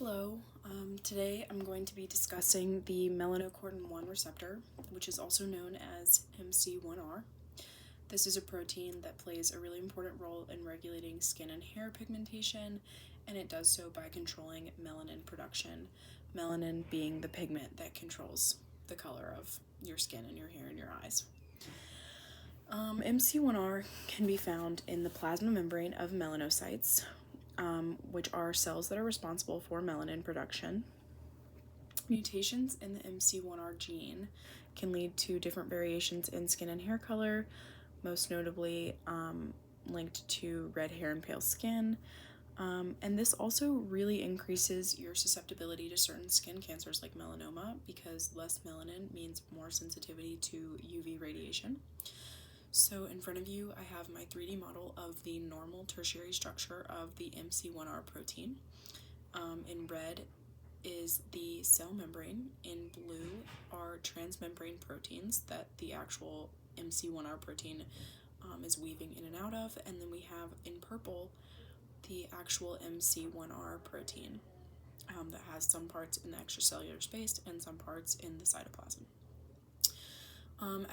Hello, today I'm going to be discussing the melanocortin-1 receptor, which is also known as MC1R. This is a protein that plays a really important role in regulating skin and hair pigmentation, and it does so by controlling melanin production, melanin being the pigment that controls the color of your skin and your hair and your eyes. MC1R can be found in the plasma membrane of melanocytes, which are cells that are responsible for melanin production. Mutations in the MC1R gene can lead to different variations in skin and hair color, most notably linked to red hair and pale skin. And this also really increases your susceptibility to certain skin cancers like melanoma, because less melanin means more sensitivity to UV radiation. So in front of you, I have my 3D model of the normal tertiary structure of the MC1R protein. In red is the cell membrane. In blue are transmembrane proteins that the actual MC1R protein is weaving in and out of. And then we have in purple the actual MC1R protein that has some parts in the extracellular space and some parts in the cytoplasm.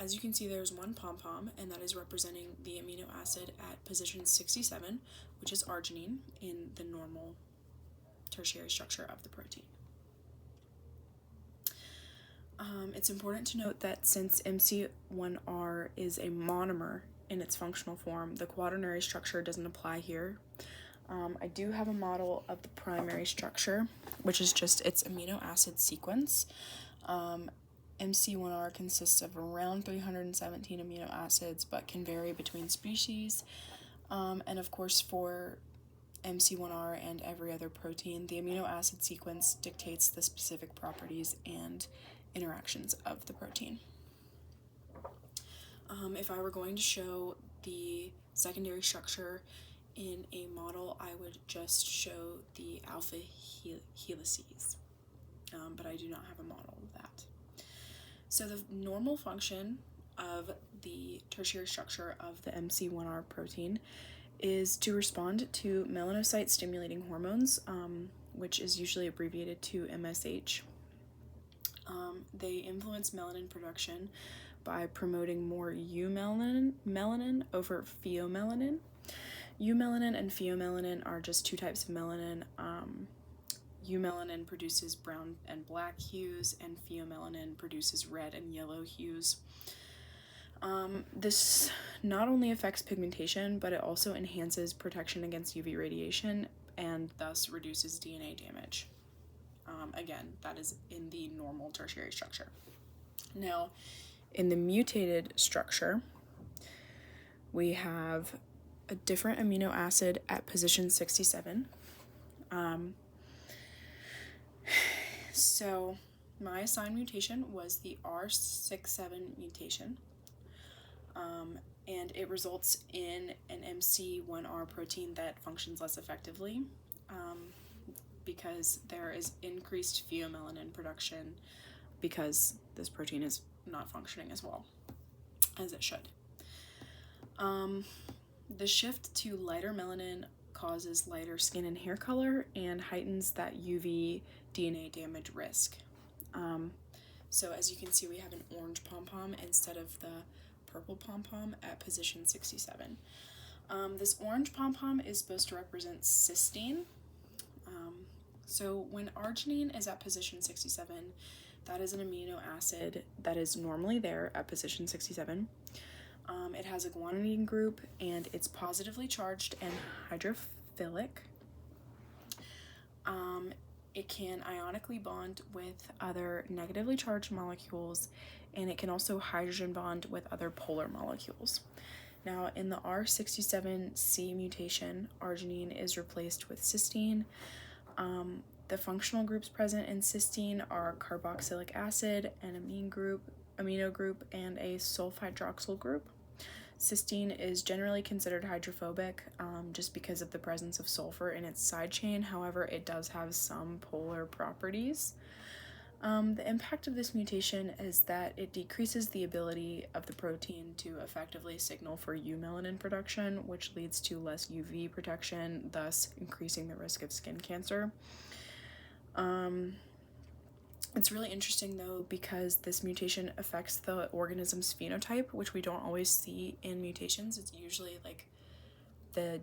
As you can see, there's one pom-pom, and that is representing the amino acid at position 67, which is arginine in the normal tertiary structure of the protein. It's important to note that since MC1R is a monomer in its functional form, the quaternary structure doesn't apply here. I do have a model of the primary structure, which is just its amino acid sequence. MC1R consists of around 317 amino acids, but can vary between species. And of course, for MC1R and every other protein, the amino acid sequence dictates the specific properties and interactions of the protein. If I were going to show the secondary structure in a model, I would just show the alpha helices, but I do not have a model of that. So the normal function of the tertiary structure of the MC1R protein is to respond to melanocyte stimulating hormones, which is usually abbreviated to MSH. They influence melanin production by promoting more eumelanin over pheomelanin. Eumelanin and pheomelanin are just two types of melanin. Eumelanin produces brown and black hues, and pheomelanin produces red and yellow hues. This not only affects pigmentation, but it also enhances protection against UV radiation and thus reduces DNA damage. Again, that is in the normal tertiary structure. Now, in the mutated structure, we have a different amino acid at position 67. So my assigned mutation was the R67 mutation, and it results in an MC1R protein that functions less effectively because there is increased pheomelanin production because this protein is not functioning as well as it should. The shift to lighter melanin causes lighter skin and hair color and heightens that UV DNA damage risk. So as you can see, we have an orange pom-pom instead of the purple pom-pom at position 67. This orange pom-pom is supposed to represent cysteine. So when arginine is at position 67, that is an amino acid that is normally there at position 67. It has a guanine group, and it's positively charged and hydrophilic. It can ionically bond with other negatively charged molecules, and it can also hydrogen bond with other polar molecules. Now, in the R67C mutation, arginine is replaced with cysteine. The functional groups present in cysteine are carboxylic acid, an amino group, and a sulfhydroxyl group. Cysteine is generally considered hydrophobic just because of the presence of sulfur in its side chain. However, it does have some polar properties. The impact of this mutation is that it decreases the ability of the protein to effectively signal for eumelanin production, which leads to less UV protection, thus increasing the risk of skin cancer. It's really interesting though, because this mutation affects the organism's phenotype, which we don't always see in mutations. It's usually like the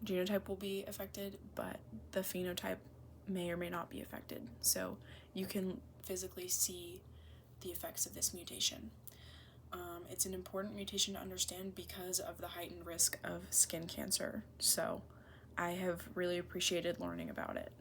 genotype will be affected, but the phenotype may or may not be affected. So you can physically see the effects of this mutation. It's an important mutation to understand because of the heightened risk of skin cancer. So I have really appreciated learning about it.